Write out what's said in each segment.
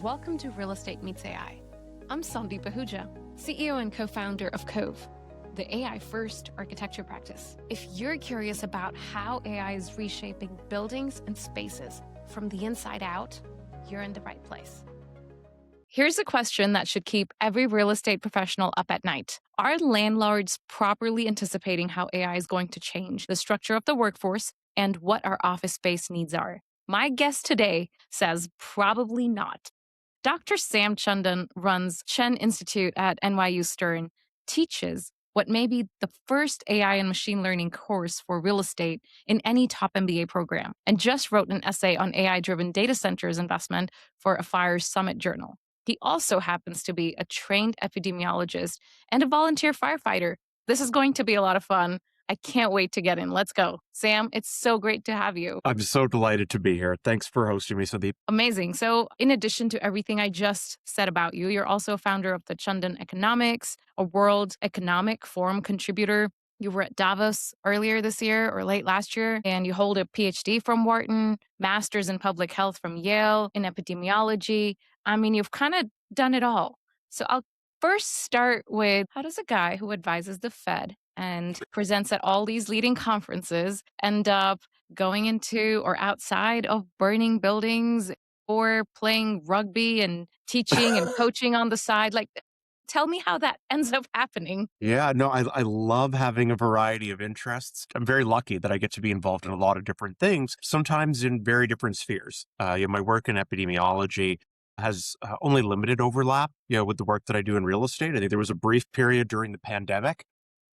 Welcome to Real Estate Meets AI. I'm Sandeep Ahuja, CEO and co-founder of Cove, the AI-first architecture practice. If you're curious about how AI is reshaping buildings and spaces from the inside out, you're in the right place. Here's a question that should keep every real estate professional up at night. Are landlords properly anticipating how AI is going to change the structure of the workforce and what our office space needs are? My guest today says probably not. Dr. Sam Chandan runs Chen Institute at NYU Stern, teaches what may be the first AI and machine learning course for real estate in any top MBA program, and just wrote an essay on AI-driven data centers investment for a FIRE Summit journal. He also happens to be a trained epidemiologist and a volunteer firefighter. This is going to be a lot of fun. I can't wait to get in. Let's go. Sam, it's so great to have you. I'm so delighted to be here. Thanks for hosting me, Sandeep. Amazing. So in addition to everything I just said about you, you're also a founder of the Chandan Economics, a World Economic Forum contributor. You were at Davos earlier this year or late last year, and you hold a PhD from Wharton, master's in public health from Yale, in epidemiology. I mean, you've kind of done it all. So I'll first start with, how does a guy who advises the Fed and presents at all these leading conferences end up going into or outside of burning buildings or playing rugby and teaching and coaching on the side? Like, tell me how that ends up happening. Yeah, no, I love having a variety of interests. I'm very lucky that I get to be involved in a lot of different things, sometimes in very different spheres. My work in epidemiology has only limited overlap, with the work that I do in real estate. I think there was a brief period during the pandemic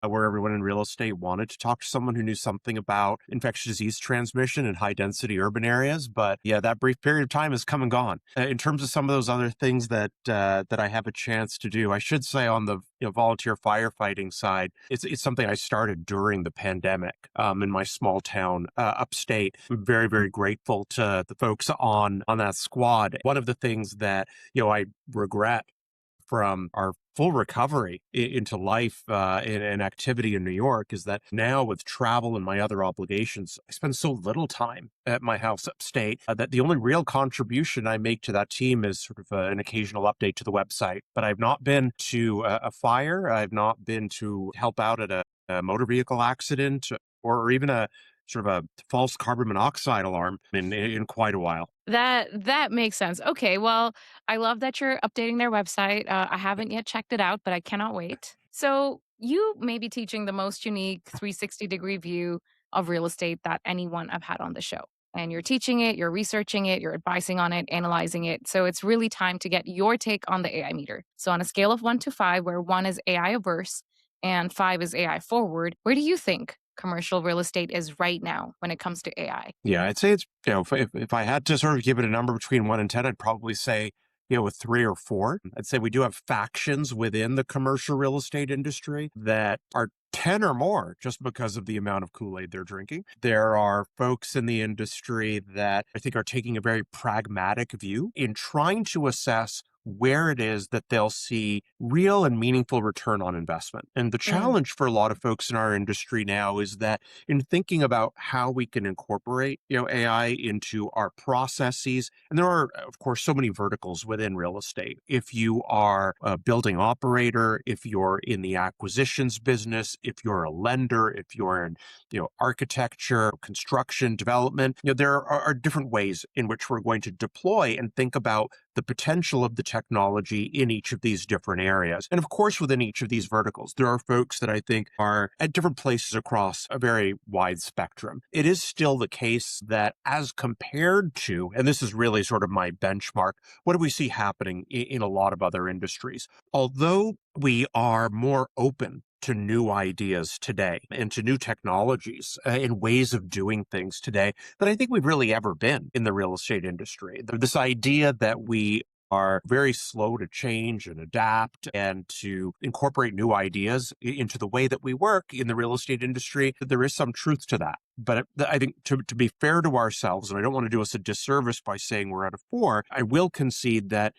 where everyone in real estate wanted to talk to someone who knew something about infectious disease transmission in high density urban areas. But yeah, that brief period of time has come and gone. In terms of some of those other things that I have a chance to do, I should say on the volunteer firefighting side, it's something I started during the pandemic in my small town upstate. I'm very, very grateful to the folks on that squad. One of the things that I regret from our full recovery into life and activity in New York is that now with travel and my other obligations, I spend so little time at my house upstate that the only real contribution I make to that team is sort of an occasional update to the website. But I've not been to a fire. I've not been to help out at a motor vehicle accident or even a sort of a false carbon monoxide alarm in quite a while. That makes sense. Okay, well, I love that you're updating their website. I haven't yet checked it out, but I cannot wait. So you may be teaching the most unique 360-degree view of real estate that anyone I've had on the show. And you're teaching it, you're researching it, you're advising on it, analyzing it. So it's really time to get your take on the AI meter. So on a scale of 1 to 5, where 1 is AI averse and 5 is AI forward, where do you think commercial real estate is right now when it comes to AI? Yeah, I'd say it's, if I had to sort of give it a number between 1 and 10, I'd probably say, a 3 or 4. I'd say we do have factions within the commercial real estate industry that are 10 or more just because of the amount of Kool-Aid they're drinking. There are folks in the industry that I think are taking a very pragmatic view in trying to assess where it is that they'll see real and meaningful return on investment. And the challenge for a lot of folks in our industry now is that in thinking about how we can incorporate, AI into our processes, and there are, of course, so many verticals within real estate. If you are a building operator, if you're in the acquisitions business, if you're a lender, if you're in, architecture, construction, development, there are different ways in which we're going to deploy and think about the potential of the technology in each of these different areas. And of course, within each of these verticals, there are folks that I think are at different places across a very wide spectrum. It is still the case that as compared to, and this is really sort of my benchmark, what do we see happening in a lot of other industries? Although we are more open to new ideas today and to new technologies and ways of doing things today than I think we've really ever been in the real estate industry. This idea that we are very slow to change and adapt and to incorporate new ideas into the way that we work in the real estate industry, there is some truth to that. But I think to be fair to ourselves, and I don't want to do us a disservice by saying we're at a 4, I will concede that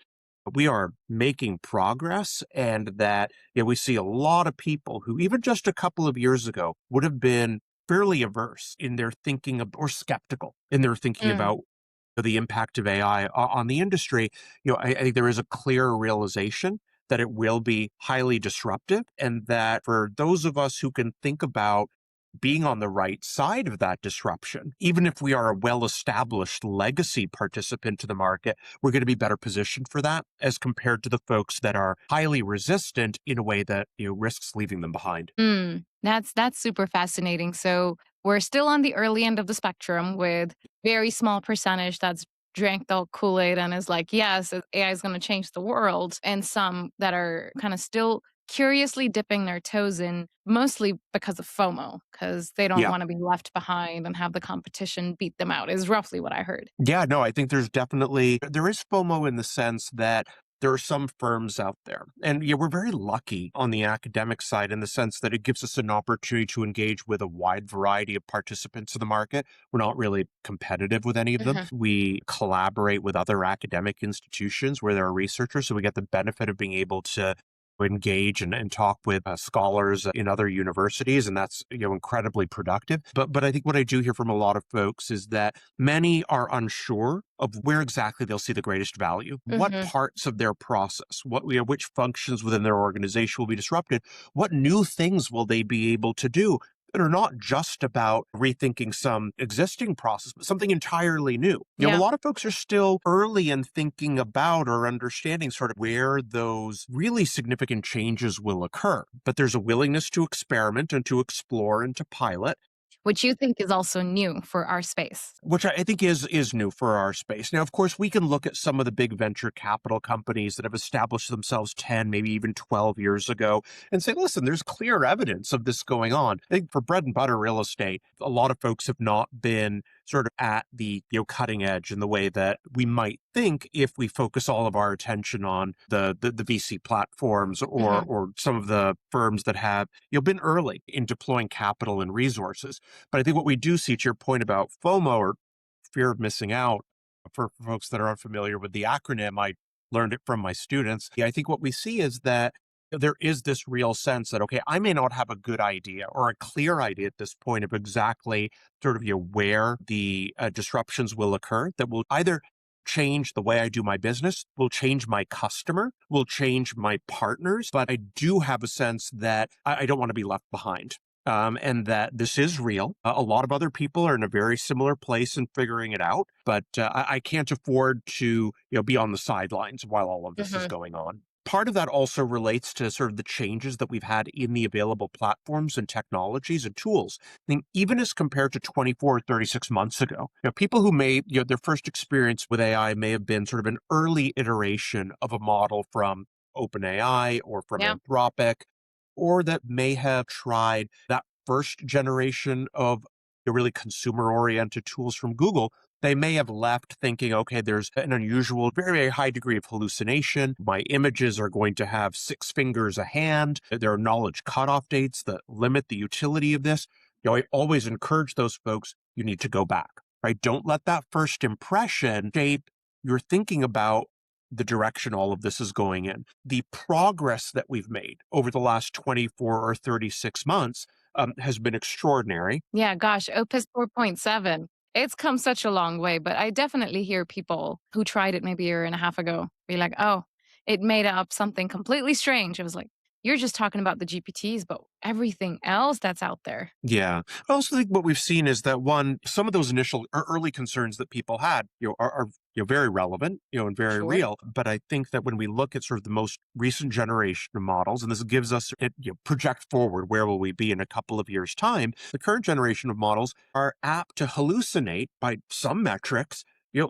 we are making progress and that we see a lot of people who even just a couple of years ago would have been fairly averse in their thinking or skeptical in their thinking about the impact of AI on the industry, I think there is a clear realization that it will be highly disruptive, and that for those of us who can think about being on the right side of that disruption, even if we are a well-established legacy participant to the market, we're going to be better positioned for that as compared to the folks that are highly resistant in a way that risks leaving them behind. That's super fascinating. So we're still on the early end of the spectrum with very small percentage that's drank the Kool-Aid and is like, yes, AI is going to change the world, and some that are kind of still curiously dipping their toes in, mostly because of FOMO, because they don't Yeah. want to be left behind and have the competition beat them out, is roughly what I heard. Yeah, no, I think there is FOMO in the sense that there are some firms out there. And we're very lucky on the academic side in the sense that it gives us an opportunity to engage with a wide variety of participants in the market. We're not really competitive with any of them. Mhm. We collaborate with other academic institutions where there are researchers. So we get the benefit of being able to engage and talk with scholars in other universities, and that's incredibly productive. But I think what I do hear from a lot of folks is that many are unsure of where exactly they'll see the greatest value, what Mhm. parts of their process, which functions within their organization will be disrupted, what new things will they be able to do that are not just about rethinking some existing process, but something entirely new. A Yeah. lot of folks are still early in thinking about or understanding sort of where those really significant changes will occur. But there's a willingness to experiment and to explore and to pilot, Which you think is also new for our space. which I think is new for our space. Now, of course, we can look at some of the big venture capital companies that have established themselves 10, maybe even 12 years ago and say, listen, there's clear evidence of this going on. I think for bread and butter real estate, a lot of folks have not been sort of at the cutting edge in the way that we might think if we focus all of our attention on the VC platforms or Mhm. or some of the firms that have been early in deploying capital and resources. But I think what we do see, to your point about FOMO or fear of missing out, for folks that are unfamiliar with the acronym, I learned it from my students. Yeah, I think what we see is that there is this real sense that, okay, I may not have a good idea or a clear idea at this point of exactly sort of where the disruptions will occur that will either change the way I do my business, will change my customer, will change my partners. But I do have a sense that I don't want to be left behind, and that this is real. A lot of other people are in a very similar place in figuring it out, but I can't afford to be on the sidelines while all of this is Mhm. going on. Part of that also relates to sort of the changes that we've had in the available platforms and technologies and tools. I think even as compared to 24 or 36 months ago, people who made their first experience with AI may have been sort of an early iteration of a model from OpenAI or from Yeah. Anthropic, or that may have tried that first generation of the really consumer oriented tools from Google. They may have left thinking, okay, there's an unusual, very, very high degree of hallucination. My images are going to have 6 fingers a hand. There are knowledge cutoff dates that limit the utility of this. I always encourage those folks, you need to go back, right? Don't let that first impression shape your thinking about the direction all of this is going in. The progress that we've made over the last 24 or 36 months has been extraordinary. Yeah, gosh, Opus 4.7. It's come such a long way, but I definitely hear people who tried it maybe a year and a half ago be like, oh, it made up something completely strange. It was like, you're just talking about the GPTs, but everything else that's out there. Yeah. I also think what we've seen is that one, some of those initial or early concerns that people had, are very relevant, and very Sure. real. But I think that when we look at sort of the most recent generation of models, and this gives us it, project forward, where will we be in a couple of years' time? The current generation of models are apt to hallucinate by some metrics,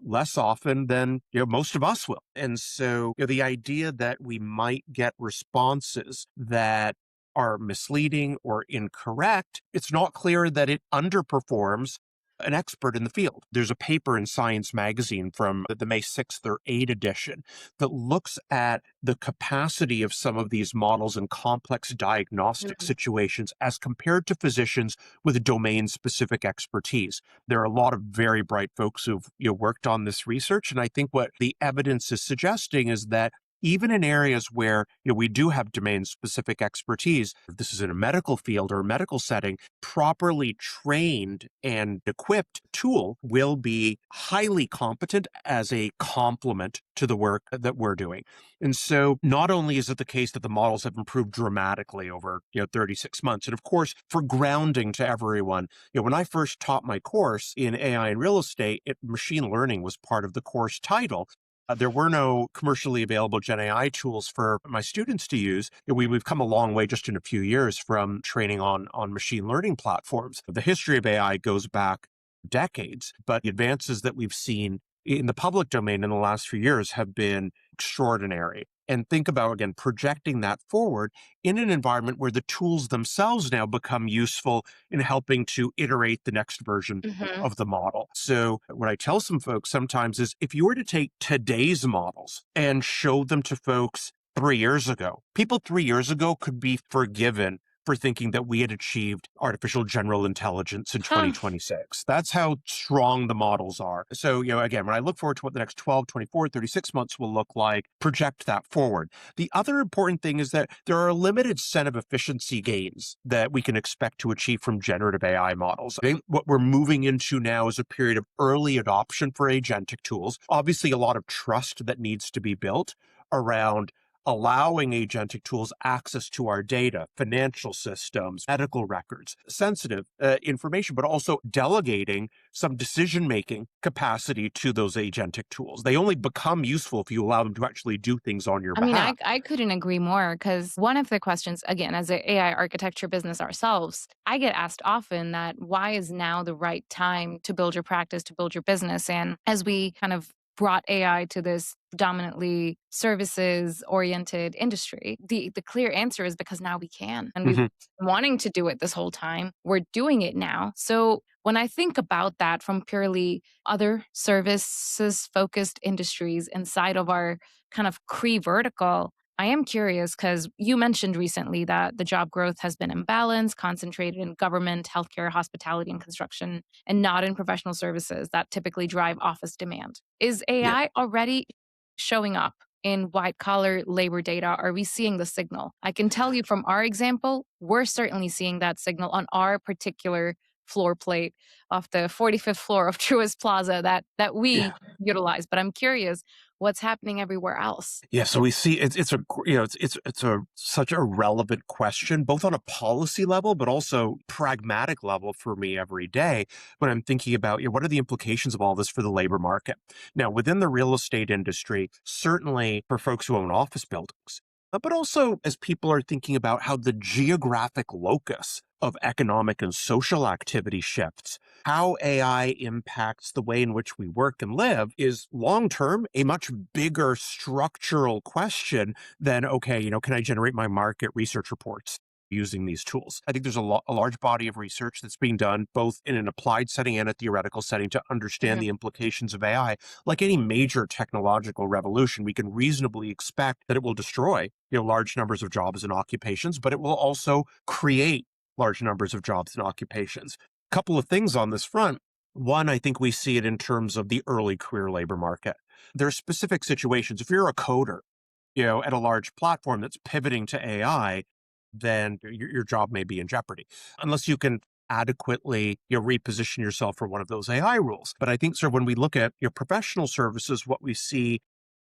less often than, most of us will. And so, the idea that we might get responses that are misleading or incorrect, it's not clear that it underperforms an expert in the field. There's a paper in Science magazine from the May 6th or 8 edition that looks at the capacity of some of these models in complex diagnostic Mhm. situations as compared to physicians with domain specific expertise. There are a lot of very bright folks who've worked on this research. And I think what the evidence is suggesting is that even in areas where we do have domain-specific expertise, if this is in a medical field or a medical setting, properly trained and equipped tool will be highly competent as a complement to the work that we're doing. And so not only is it the case that the models have improved dramatically over 36 months, and of course, for grounding to everyone, when I first taught my course in AI and real estate, machine learning was part of the course title. There were no commercially available Gen AI tools for my students to use. We've come a long way just in a few years from training on machine learning platforms. The history of AI goes back decades, but the advances that we've seen in the public domain in the last few years have been extraordinary. And think about, again, projecting that forward in an environment where the tools themselves now become useful in helping to iterate the next version Hmm. of the model. So what I tell some folks sometimes is if you were to take today's models and show them to folks 3 years ago, people 3 years ago could be forgiven for thinking that we had achieved artificial general intelligence in Huh. 2026. That's how strong the models are. So, again, when I look forward to what the next 12, 24, 36 months will look like, project that forward. The other important thing is that there are a limited set of efficiency gains that we can expect to achieve from generative AI models. I think what we're moving into now is a period of early adoption for agentic tools. Obviously, a lot of trust that needs to be built around allowing agentic tools access to our data, financial systems, medical records, sensitive information, but also delegating some decision-making capacity to those agentic tools. They only become useful if you allow them to actually do things on your I mean, behalf. I couldn't agree more because one of the questions, again, as an AI architecture business ourselves, I get asked often that why is now the right time to build your practice, to build your business? And as we kind of brought AI to this predominantly services oriented industry, the clear answer is because now we can. And we've Mhm. been wanting to do it this whole time. We're doing it now. So when I think about that from purely other services focused industries inside of our kind of Cree vertical, I am curious because you mentioned recently that the job growth has been imbalanced, concentrated in government, healthcare, hospitality, and construction, and not in professional services that typically drive office demand. Is Yeah. AI already showing up in white collar labor data? Are we seeing the signal? I can tell you from our example, we're certainly seeing that signal on our particular floor plate of the 45th floor of Truist Plaza that we Yeah. utilize. But I'm curious what's happening everywhere else. Yeah, so we see it's a it's a such a relevant question, both on a policy level, but also pragmatic level for me every day when I'm thinking about what are the implications of all this for the labor market. Now, within the real estate industry, certainly for folks who own office buildings, but also as people are thinking about how the geographic locus of economic and social activity shifts, how AI impacts the way in which we work and live is long term a much bigger structural question than, okay, can I generate my market research reports using these tools? I think there's a large body of research that's being done both in an applied setting and a theoretical setting to understand Mhm. the implications of AI. Like any major technological revolution, we can reasonably expect that it will destroy large numbers of jobs and occupations, but it will also create large numbers of jobs and occupations. Couple of things on this front. One, I think we see it in terms of the early career labor market. There are specific situations. If you're a coder, at a large platform that's pivoting to AI, then your job may be in jeopardy unless you can adequately reposition yourself for one of those AI rules. But I think sort of when we look at your professional services, what we see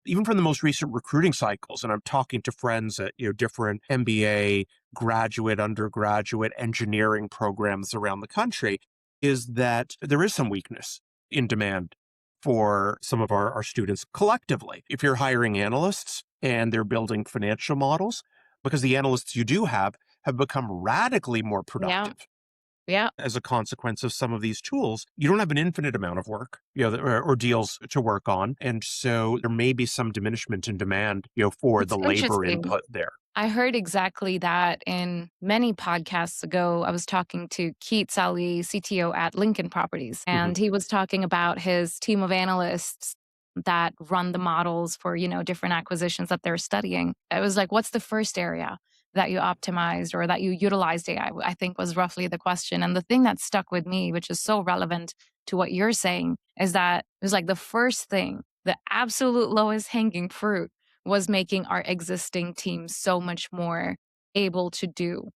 even from the most recent recruiting cycles, and I'm talking to friends at different MBA, graduate, undergraduate, engineering programs around the country, is that there is some weakness in demand for some of our students collectively. If you're hiring analysts and they're building financial models, because the analysts you do have become radically more Yeah. productive Yeah. as a consequence of some of these tools. You don't have an infinite amount of work, or deals to work on. And so there may be some diminishment in demand, for It's the labor interesting. input there. I heard exactly that in many podcasts ago. I was talking to Keith Sally, CTO at Lincoln Properties, Mhm. and he was talking about his team of analysts that run the models for, different acquisitions that they're studying. It was like, what's the first area that you optimized or that you utilized AI? I think was roughly the question. And the thing that stuck with me, which is so relevant to what you're saying, is that it was like the first thing, the absolute lowest hanging fruit was making our existing teams so much more able to do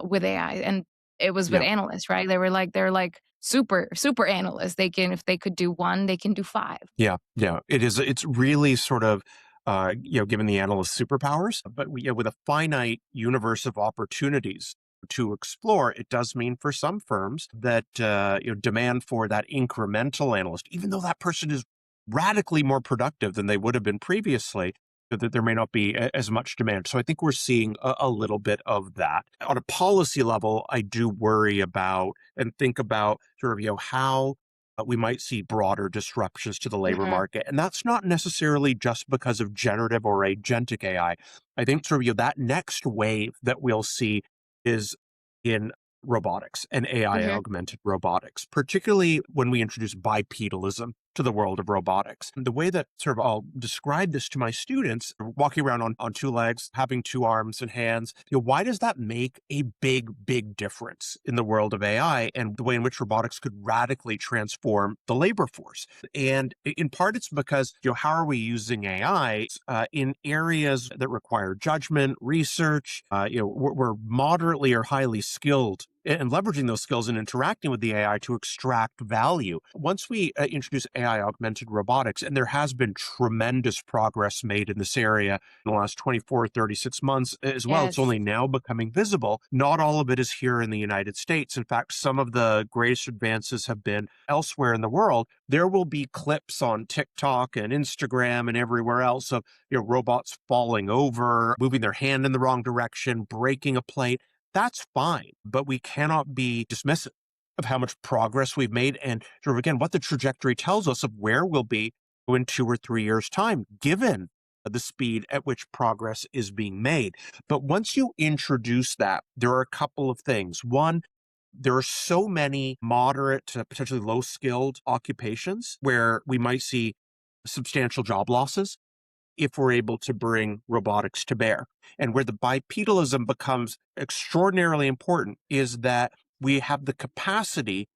with AI. And it was with Yeah. analysts, right? They're like super analysts. They can, if they could do one, they can do five. Yeah, yeah, it is. It's really sort of, giving the analysts superpowers, but with a finite universe of opportunities to explore, it does mean for some firms that demand for that incremental analyst, even though that person is radically more productive than they would have been previously, that there may not be as much demand. So I think we're seeing a little bit of that. On a policy level, I do worry about and think about sort of how we might see broader disruptions to the labor Mhm. market. And that's not necessarily just because of generative or agentic AI. I think sort of that next wave that we'll see is in robotics and AI Mhm. augmented robotics, particularly when we introduce bipedalism to the world of robotics. And the way that sort of I'll describe this to my students, walking around on two legs, having two arms and hands, why does that make a big difference in the world of AI and the way in which robotics could radically transform the labor force? And in part, it's because, how are we using AI in areas that require judgment, research? We're moderately or highly skilled and leveraging those skills and interacting with the AI to extract value. Once we introduce AI augmented robotics, and there has been tremendous progress made in this area in the last 24, 36 months as well, it's Yes. only now becoming visible. Not all of it is here in the United States. In fact, some of the greatest advances have been elsewhere in the world. There will be clips on TikTok and Instagram and everywhere else of robots falling over, moving their hand in the wrong direction, breaking a plate. That's fine, but we cannot be dismissive of how much progress we've made and sort of, again, what the trajectory tells us of where we'll be in 2 or 3 years' time, given the speed at which progress is being made. But once you introduce that, there are a couple of things. One, there are so many moderate to potentially low skilled occupations where we might see substantial job losses if we're able to bring robotics to bear. And where the bipedalism becomes extraordinarily important is that we have the capacity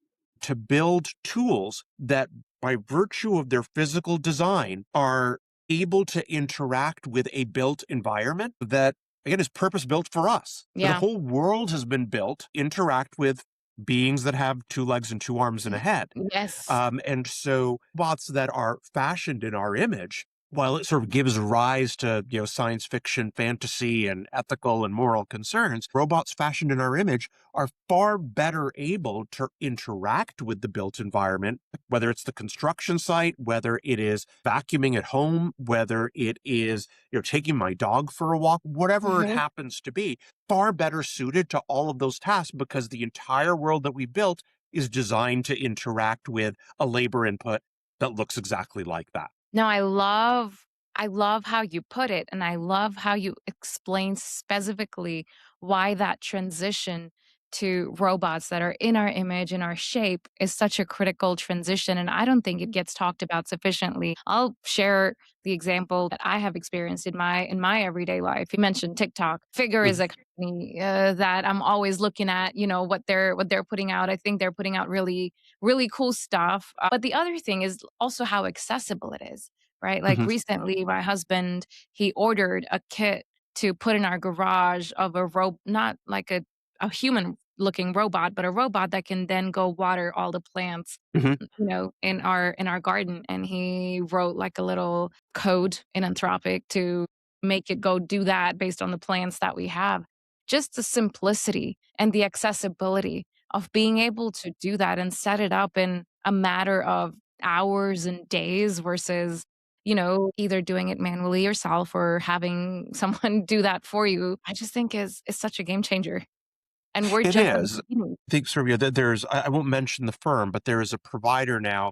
to build tools that, by virtue of their physical design, are able to interact with a built environment that, again, is purpose built for us. The Yeah. whole world has been built, interact with beings that have two legs and two arms and a head. Yes. And so bots that are fashioned in our image, while it sort of gives rise to, science fiction, fantasy, and ethical and moral concerns, robots fashioned in our image are far better able to interact with the built environment, whether it's the construction site, whether it is vacuuming at home, whether it is, taking my dog for a walk, whatever it Mhm. happens to be, far better suited to all of those tasks because the entire world that we built is designed to interact with a labor input that looks exactly like that. No, I love how you put it, and I love how you explain specifically why that transition to robots that are in our image and our shape is such a critical transition, and I don't think it gets talked about sufficiently. I'll share the example that I have experienced in my everyday life. You mentioned TikTok. Figure is Mhm. a company that I'm always looking at, what they're putting out. I think they're putting out really cool stuff. But the other thing is also how accessible it is, right? Like Mhm. recently, my husband, he ordered a kit to put in our garage of not like a human looking robot, but a robot that can then go water all the plants, Mhm. in our garden. And he wrote like a little code in Anthropic to make it go do that based on the plants that we have. Just the simplicity and the accessibility of being able to do that and set it up in a matter of hours and days versus, either doing it manually yourself or having someone do that for you, I just think is such a game changer. And we're It just at the is. I beginning. think sort of, that there's, I won't mention the firm, but there is a provider now.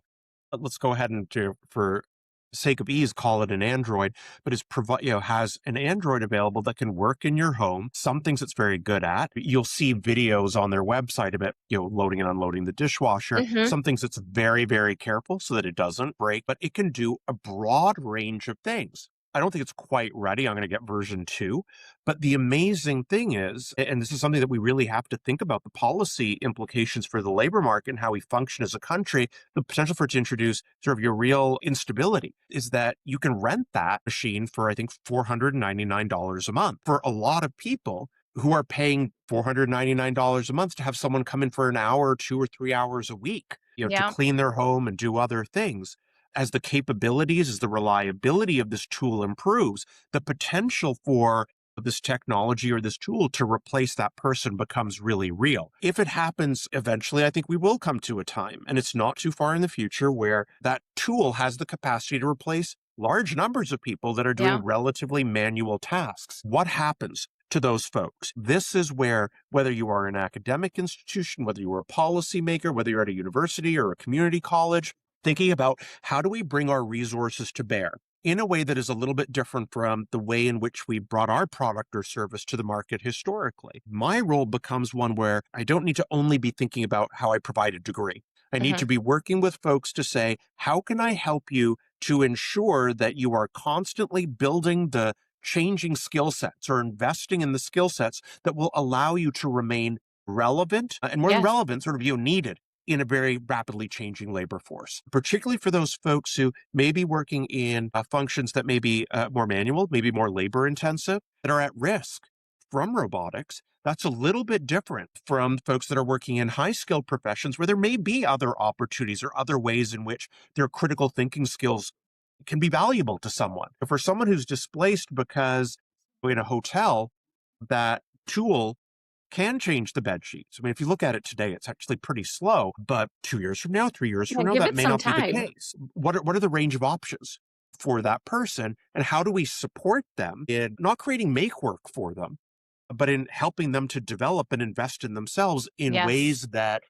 Let's go ahead and, for sake of ease, call it an Android, but has an Android available that can work in your home. Some things it's very good at. You'll see videos on their website of it, loading and unloading the dishwasher. Mhm. Some things it's very, very careful so that it doesn't break, but it can do a broad range of things. I don't think it's quite ready. I'm going to get version 2. But the amazing thing is, and this is something that we really have to think about, the policy implications for the labor market and how we function as a country, the potential for it to introduce sort of your real instability is that you can rent that machine for, I think, $499 a month. For a lot of people who are paying $499 a month to have someone come in for an hour, or 2 or 3 hours a week, to Yeah. clean their home and do other things. As the capabilities, as the reliability of this tool improves, the potential for this technology or this tool to replace that person becomes really real. If it happens eventually, I think we will come to a time, and it's not too far in the future, where that tool has the capacity to replace large numbers of people that are doing Yeah. relatively manual tasks. What happens to those folks? This is where, whether you are an academic institution, whether you are a policymaker, whether you're at a university or a community college, thinking about how do we bring our resources to bear in a way that is a little bit different from the way in which we brought our product or service to the market historically. My role becomes one where I don't need to only be thinking about how I provide a degree. I need Hmm. to be working with folks to say, how can I help you to ensure that you are constantly building the changing skill sets or investing in the skill sets that will allow you to remain relevant and more than Yes. relevant, sort of needed in a very rapidly changing labor force, particularly for those folks who may be working in functions that may be more manual, maybe more labor intensive, that are at risk from robotics. That's a little bit different from folks that are working in high skilled professions where there may be other opportunities or other ways in which their critical thinking skills can be valuable to someone. But for someone who's displaced because in a hotel, that tool can change the bed sheets. I mean, if you look at it today, it's actually pretty slow, but 2 years from now, 3 years Yeah, from now, give that it may some not be the time. case. What are the range of options for that person? And how do we support them in not creating make work for them, but in helping them to develop and invest in themselves in Yes. ways that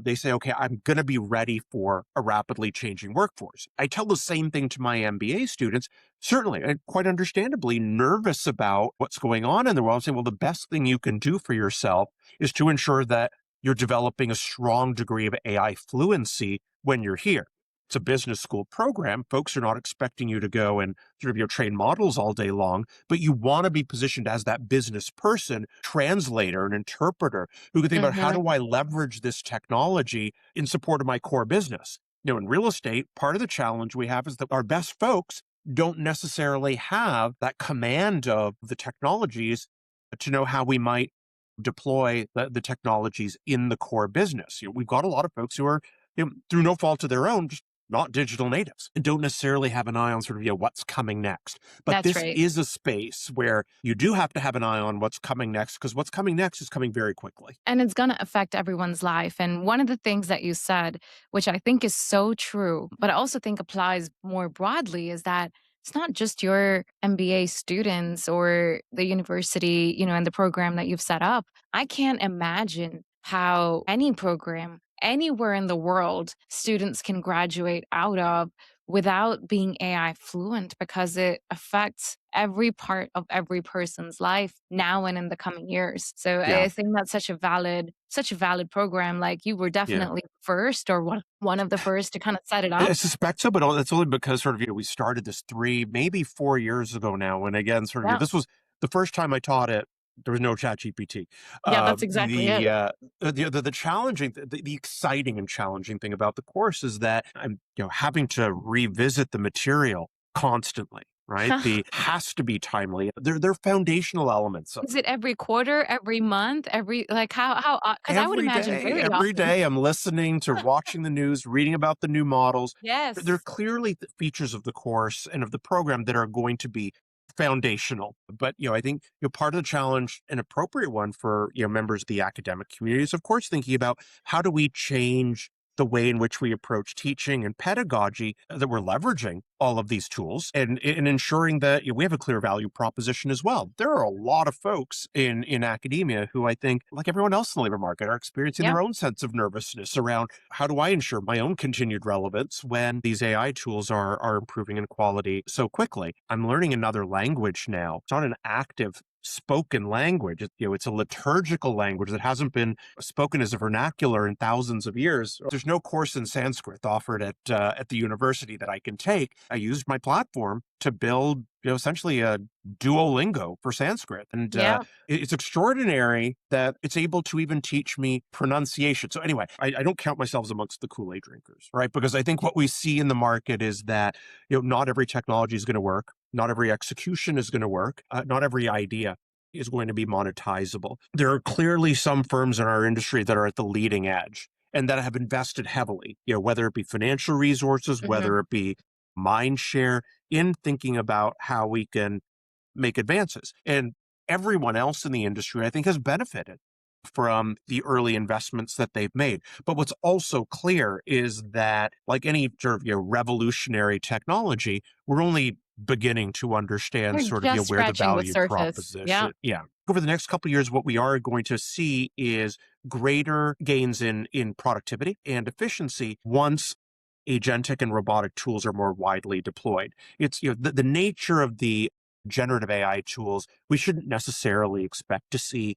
they say, okay, I'm going to be ready for a rapidly changing workforce. I tell the same thing to my MBA students, certainly, and quite understandably, nervous about what's going on in the world. I'm saying, well, the best thing you can do for yourself is to ensure that you're developing a strong degree of AI fluency when you're here. It's a business school program. Folks are not expecting you to go and sort of train models all day long, but you want to be positioned as that business person, translator, and interpreter who can think about how Hmm. do I leverage this technology in support of my core business. In real estate, part of the challenge we have is that our best folks don't necessarily have that command of the technologies to know how we might deploy the technologies in the core business. We've got a lot of folks who are, through no fault of their own, just not digital natives and don't necessarily have an eye on sort of, what's coming next. But That's this right. is a space where you do have to have an eye on what's coming next, because what's coming next is coming very quickly. And it's going to affect everyone's life. And one of the things that you said, which I think is so true, but I also think applies more broadly, is that it's not just your MBA students or the university, and the program that you've set up. I can't imagine how any program anywhere in the world students can graduate out of without being AI fluent, because it affects every part of every person's life now and in the coming years. So Yeah. I think that's such a valid program. Like, you were Yeah. definitely first, or one of the first to kind of set it I up. suspect so, but that's only because sort of, we started this 3, maybe 4 years ago now. And again, sort of, Yeah. this was the first time I taught it. There was no chat GPT. Yeah, that's exactly it. The challenging, the exciting and challenging thing about the course is that I'm, having to revisit the material constantly, right? The has to be timely. They're foundational elements of Is it every quarter, every month, like how, because I would imagine very every often. day I'm listening to watching the news, reading about the new models. There are Yes. clearly features of the course and of the program that are going to be foundational. But, I think, part of the challenge, an appropriate one for, members of the academic community, is of course thinking about how do we change the way in which we approach teaching and pedagogy, that we're leveraging all of these tools and ensuring that, we have a clear value proposition as well. There are a lot of folks in academia who, I think, like everyone else in the labor market, are experiencing Yeah. their own sense of nervousness around how do I ensure my own continued relevance when these AI tools are improving in quality so quickly. I'm learning another language now. It's not an active spoken language. It's a liturgical language that hasn't been spoken as a vernacular in thousands of years. There's no course in Sanskrit offered at the university that I can take. I used my platform to build, essentially a Duolingo for Sanskrit. And Yeah. it's extraordinary that it's able to even teach me pronunciation. So anyway, I don't count myself amongst the Kool-Aid drinkers, right? Because I think what we see in the market is that, not every technology is going to work. Not every execution is going to work. Not every idea is going to be monetizable. There are clearly some firms in our industry that are at the leading edge and that have invested heavily, whether it be financial resources, Hmm. whether it be mind share, in thinking about how we can make advances. And everyone else in the industry, I think, has benefited from the early investments that they've made. But what's also clear is that, like any sort of revolutionary technology, we're only beginning to understand You're sort of just where the scratching the value surface. Yeah. proposition. Yeah. Over the next couple of years, what we are going to see is greater gains in productivity and efficiency once agentic and robotic tools are more widely deployed. It's the nature of the generative AI tools, we shouldn't necessarily expect to see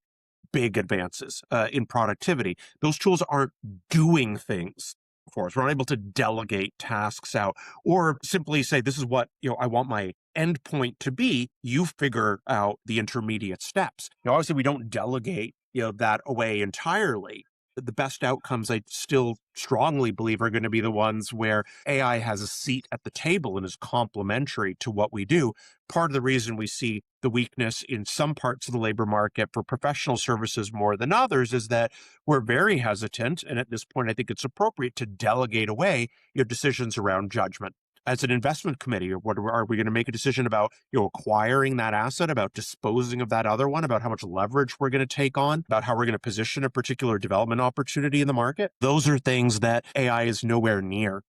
big advances in productivity. Those tools aren't doing things for us. We're not able to delegate tasks out or simply say, this is what I want my endpoint to be. You figure out the intermediate steps. Obviously, we don't delegate that away entirely. The best outcomes, I still strongly believe, are going to be the ones where AI has a seat at the table and is complementary to what we do. Part of the reason we see the weakness in some parts of the labor market for professional services more than others is that we're very hesitant, and at this point, I think it's appropriate to delegate away decisions around judgment. As an investment committee, or what are we going to make a decision about acquiring that asset, about disposing of that other one, about how much leverage we're going to take on, about how we're going to position a particular development opportunity in the market? Those are things that AI is nowhere near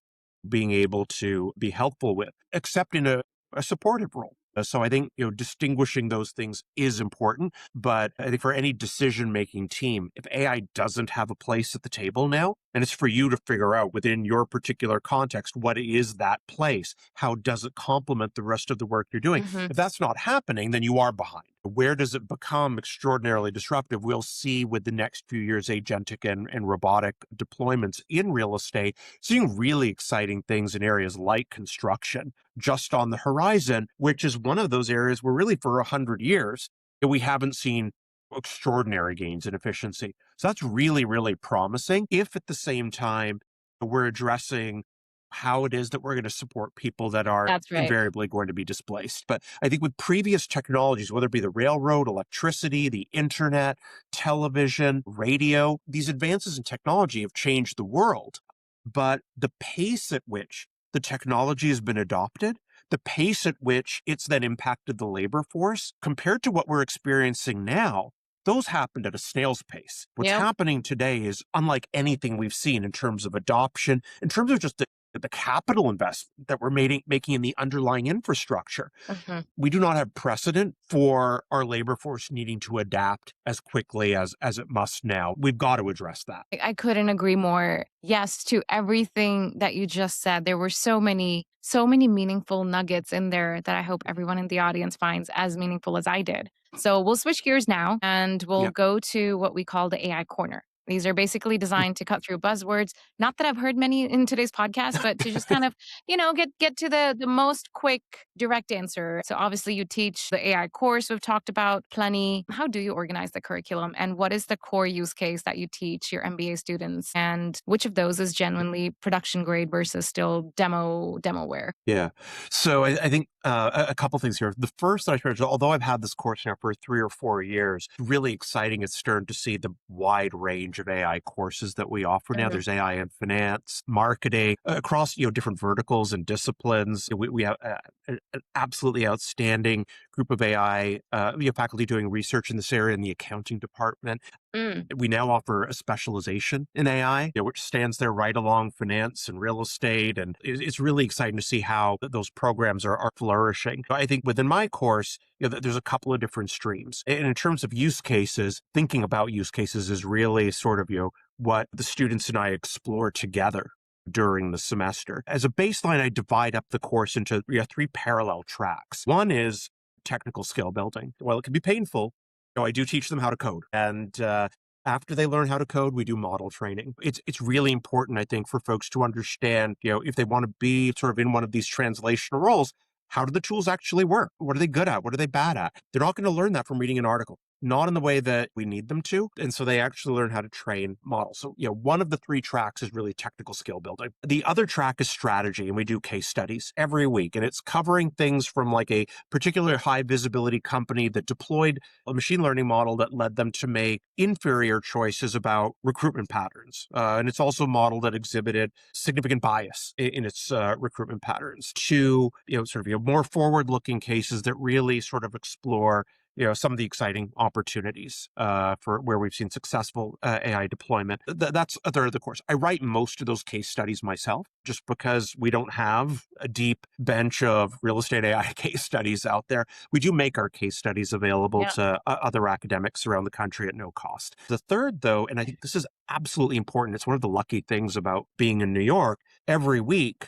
being able to be helpful with, except in a supportive role. So I think distinguishing those things is important, but I think for any decision-making team, if AI doesn't have a place at the table now, and it's for you to figure out within your particular context, what is that place? How does it complement the rest of the work you're doing? Hmm. If that's not happening, then you are behind. Where does it become extraordinarily disruptive? We'll see with the next few years, agentic and robotic deployments in real estate, seeing really exciting things in areas like construction just on the horizon, which is one of those areas where really for 100 years, we haven't seen extraordinary gains in efficiency. So that's really, really promising. If at the same time we're addressing how it is that we're going to support people that are That's right. invariably going to be displaced. But I think with previous technologies, whether it be the railroad, electricity, the internet, television, radio, these advances in technology have changed the world. But the pace at which the technology has been adopted, the pace at which it's then impacted the labor force, compared to what we're experiencing now, those happened at a snail's pace. What's Yep. happening today is unlike anything we've seen in terms of adoption, in terms of just the capital investment that we're making in the underlying infrastructure. Hmm. We do not have precedent for our labor force needing to adapt as quickly as it must now. We've got to address that. I couldn't agree more. Yes, to everything that you just said. There were so many meaningful nuggets in there that I hope everyone in the audience finds as meaningful as I did. So we'll switch gears now and we'll Yeah. go to what we call the AI corner. These are basically designed to cut through buzzwords. Not that I've heard many in today's podcast, but to just kind of, get to the most quick, direct answer. So obviously you teach the AI course we've talked about plenty. How do you organize the curriculum? And what is the core use case that you teach your MBA students? And which of those is genuinely production grade versus still demoware? Yeah. So I think a couple things here. The first that I should mention, although I've had this course now for 3 or 4 years, really exciting at Stern to see the wide range of AI courses that we offer now. Mhm. There's AI in finance, marketing, across different verticals and disciplines. We have an absolutely outstanding group of AI faculty doing research in this area in the accounting department. Mm. We now offer a specialization in AI, which stands there right along finance and real estate. And it's really exciting to see how those programs are flourishing. I think within my course, there's a couple of different streams. And in terms of use cases, thinking about use cases is really sort of, what the students and I explore together during the semester. As a baseline, I divide up the course into 3 parallel tracks. One is technical skill building. While it can be painful, I do teach them how to code. And after they learn how to code, we do model training. It's really important, I think, for folks to understand, if they want to be sort of in one of these translational roles, how do the tools actually work? What are they good at? What are they bad at? They're not going to learn that from reading an article, not in the way that we need them to. And so they actually learn how to train models. So, one of the 3 tracks is really technical skill building. The other track is strategy, and we do case studies every week. And it's covering things from like a particular high visibility company that deployed a machine learning model that led them to make inferior choices about recruitment patterns. And it's also a model that exhibited significant bias in its recruitment patterns, to, sort of, more forward-looking cases that really sort of explore some of the exciting opportunities for where we've seen successful AI deployment. That's a third of the course. I write most of those case studies myself, just because we don't have a deep bench of real estate AI case studies out there. We do make our case studies available to other academics around the country at no cost. The third, though, and I think this is absolutely important, it's one of the lucky things about being in New York,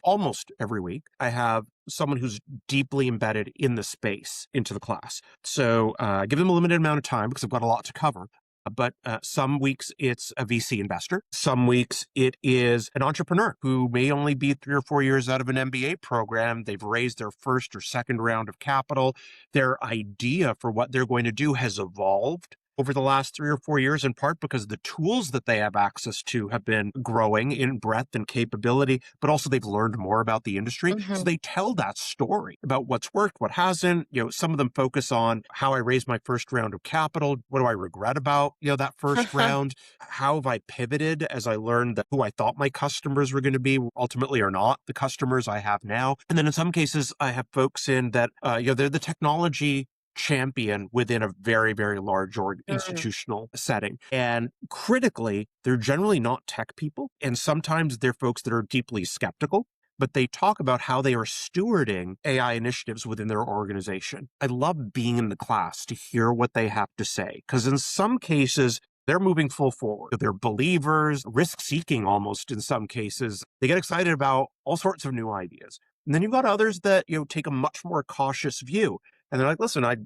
almost every week, I have someone who's deeply embedded in the space into the class. So I give them a limited amount of time because I've got a lot to cover. But some weeks it's a VC investor. Some weeks it is an entrepreneur who may only be 3 or 4 years out of an MBA program. They've raised their first or second round of capital. Their idea for what they're going to do has evolved over the last 3 or 4 years, in part because the tools that they have access to have been growing in breadth and capability, but also they've learned more about the industry. So they tell that story about what's worked, what hasn't. Some of them focus on how I raised my first round of capital. What do I regret about, that first round? How have I pivoted as I learned that who I thought my customers were going to be ultimately are not the customers I have now? And then in some cases, I have folks in that, they're the technology champion within a very, very large institutional setting. And critically, they're generally not tech people. And sometimes they're folks that are deeply skeptical, but they talk about how they are stewarding AI initiatives within their organization. I love being in the class to hear what they have to say, because in some cases, they're moving full forward. They're believers, risk-seeking almost in some cases. They get excited about all sorts of new ideas. And then you've got others that, take a much more cautious view. And they're like, listen, I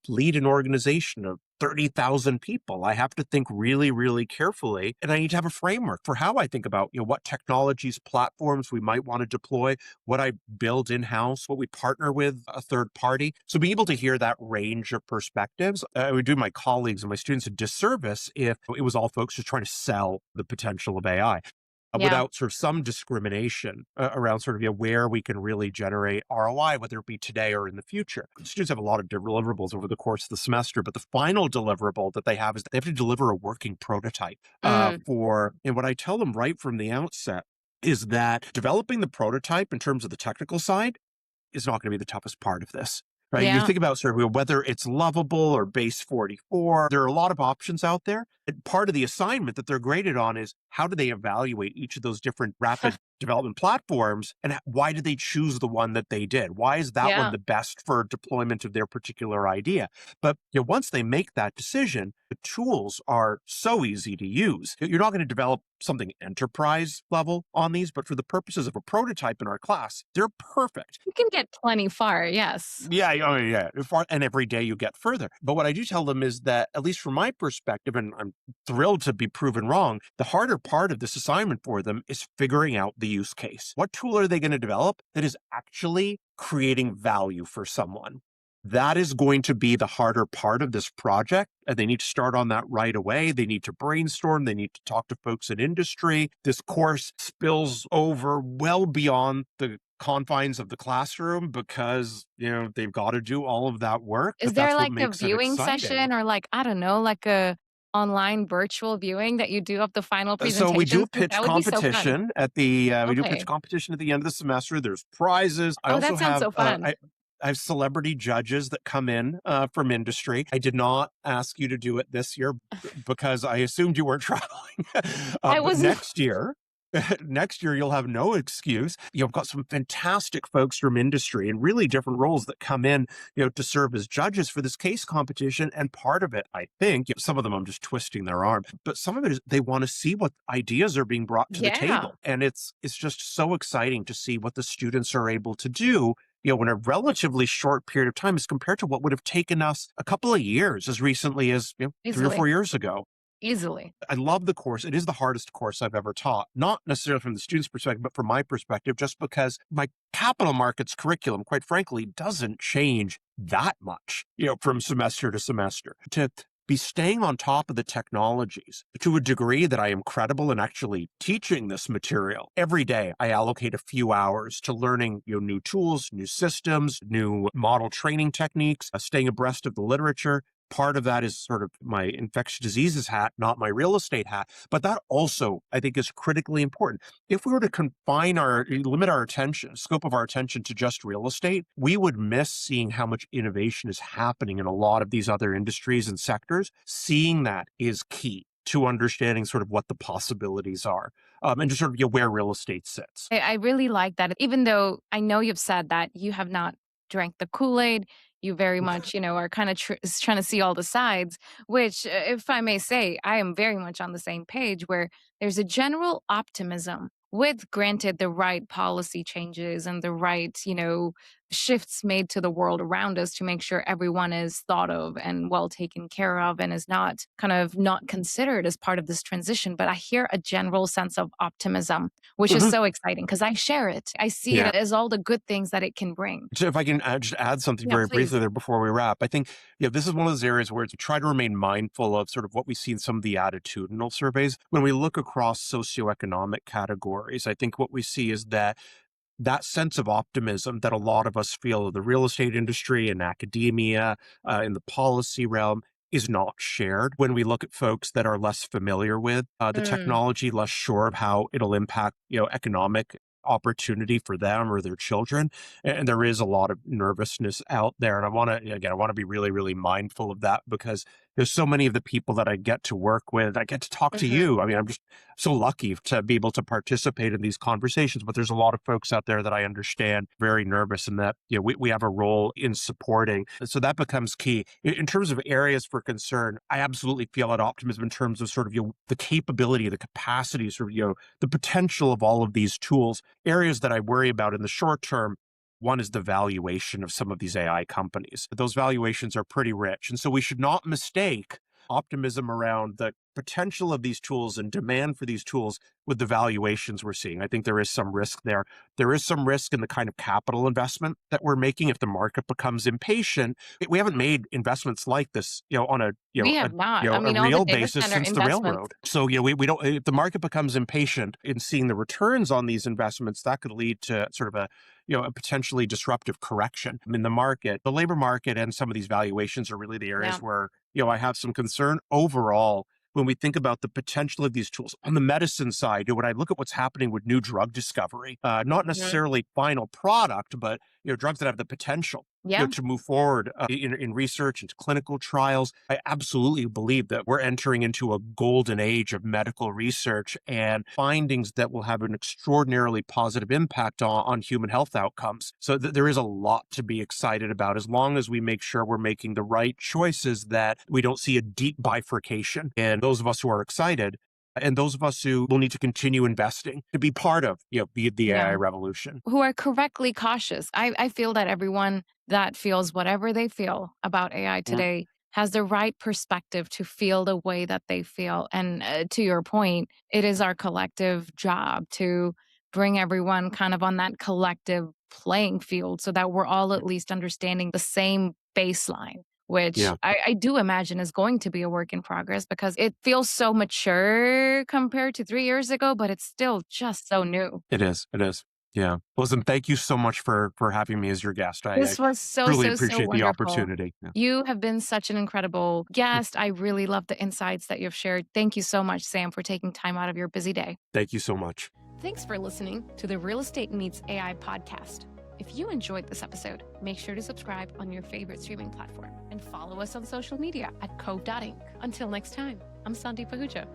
lead an organization of 30,000 people. I have to think really, really carefully. And I need to have a framework for how I think about, what technologies, platforms we might want to deploy, what I build in-house, what we partner with a third party. So being able to hear that range of perspectives, I would do my colleagues and my students a disservice if it was all folks just trying to sell the potential of AI. Without sort of some discrimination around sort of where we can really generate ROI, whether it be today or in the future. Students have a lot of deliverables over the course of the semester, but the final deliverable that they have is that they have to deliver a working prototype and what I tell them right from the outset is that developing the prototype in terms of the technical side is not going to be the toughest part of this. Right. You think about sort of whether it's lovable or base 44, there are a lot of options out there. And part of the assignment that they're graded on is how do they evaluate each of those different rapid development platforms and why did they choose the one that they did? Why is that one the best for deployment of their particular idea? But once they make that decision, the tools are so easy to use. You're not going to develop something enterprise level on these, but for the purposes of a prototype in our class, they're perfect. You can get plenty far, yes. Yeah, oh yeah. And every day you get further. But what I do tell them is that, at least from my perspective, and I'm thrilled to be proven wrong, the harder part of this assignment for them is figuring out the use case. What tool are they going to develop that is actually creating value for someone? That is going to be the harder part of this project. And they need to start on that right away. They need to brainstorm. They need to talk to folks in industry. This course spills over well beyond the confines of the classroom because, they've got to do all of that work. Is there like a viewing session or like a online virtual viewing that you do of the final presentation? So we do a pitch competition at the we do a pitch competition at the end of the semester. There's prizes. I also that sounds so fun. I have celebrity judges that come in from industry. I did not ask you to do it this year because I assumed you weren't traveling. But next year, you'll have no excuse. You've got some fantastic folks from industry and really different roles that come in, to serve as judges for this case competition. And part of it, I think, some of them I'm just twisting their arm, but some of it is they want to see what ideas are being brought to the table. And it's just so exciting to see what the students are able to do in a relatively short period of time as compared to what would have taken us a couple of years as recently as 3 or 4 Easily. years ago. Easily. I love the course. It is the hardest course I've ever taught, not necessarily from the student's perspective, but from my perspective, just because my capital markets curriculum, quite frankly, doesn't change that much, from semester to semester. To be staying on top of the technologies to a degree that I am credible in actually teaching this material. Every day, I allocate a few hours to learning new tools, new systems, new model training techniques, staying abreast of the literature. Part of that is sort of my infectious diseases hat, not my real estate hat. But that also, I think, is critically important. If we were to limit our attention, scope of our attention to just real estate, we would miss seeing how much innovation is happening in a lot of these other industries and sectors. Seeing that is key to understanding sort of what the possibilities are, and just sort of where real estate sits. I really like that. Even though I know you've said that you have not drank the Kool-Aid, you very much, are kind of trying to see all the sides, which, if I may say, I am very much on the same page where there's a general optimism with, granted, the right policy changes and the right, shifts made to the world around us to make sure everyone is thought of and well taken care of and is not kind of not considered as part of this transition. But I hear a general sense of optimism, which is Mhm. so exciting because I share it. I see it Yeah. as all the good things that it can bring. So if I can just add something Yeah, very please. briefly there before we wrap, I think this is one of those areas where to try to remain mindful of sort of what we see in some of the attitudinal surveys. When we look across socioeconomic categories, I think what we see is that sense of optimism that a lot of us feel in the real estate industry and academia, in the policy realm, is not shared when we look at folks that are less familiar with the Mm, technology, less sure of how it'll impact, economic opportunity for them or their children. And there is a lot of nervousness out there. And I want to be really, really mindful of that because there's so many of the people that I get to work with. I get to talk to mhm. you. I mean, I'm just so lucky to be able to participate in these conversations, but there's a lot of folks out there that I understand very nervous and that, we have a role in supporting. So that becomes key. In terms of areas for concern, I absolutely feel that optimism in terms of sort of, the capability, the capacity, sort of, the potential of all of these tools. Areas that I worry about in the short term, one is the valuation of some of these AI companies. Those valuations are pretty rich. And so we should not mistake optimism around the potential of these tools and demand for these tools with the valuations we're seeing. I think there is some risk there. There is some risk in the kind of capital investment that we're making if the market becomes impatient. We haven't made investments like this, on We have not. I a mean, all the real data basis center since the investments. railroad. So, we don't, if the market becomes impatient in seeing the returns on these investments, that could lead to sort of a potentially disruptive correction in the market. The labor market and some of these valuations are really the Yeah. areas where, I have some concern overall when we think about the potential of these tools. On the medicine side, when I look at what's happening with new drug discovery, not Mhm. necessarily final product, but drugs that have the potential Yeah. to move forward in research and clinical trials. I absolutely believe that we're entering into a golden age of medical research and findings that will have an extraordinarily positive impact on human health outcomes. So there is a lot to be excited about as long as we make sure we're making the right choices, that we don't see a deep bifurcation. And those of us who are excited and those of us who will need to continue investing to be part of the AI Yeah. revolution. Who are correctly cautious. I feel that everyone that feels whatever they feel about AI Mm, today has the right perspective to feel the way that they feel. And to your point, it is our collective job to bring everyone kind of on that collective playing field so that we're all at least understanding the same baseline, which yeah. I do imagine is going to be a work in progress because it feels so mature compared to 3 years ago, but it's still just so new. It is. It is. Yeah. Listen, thank you so much for having me as your guest. I This was so, truly so, so appreciate the wonderful. opportunity. Yeah. You have been such an incredible guest. I really love the insights that you've shared. Thank you so much, Sam, for taking time out of your busy day. Thank you so much. Thanks for listening to the Real Estate Meets AI podcast. If you enjoyed this episode, make sure to subscribe on your favorite streaming platform and follow us on social media at code.inc. Until next time, I'm Sandeep Ahuja.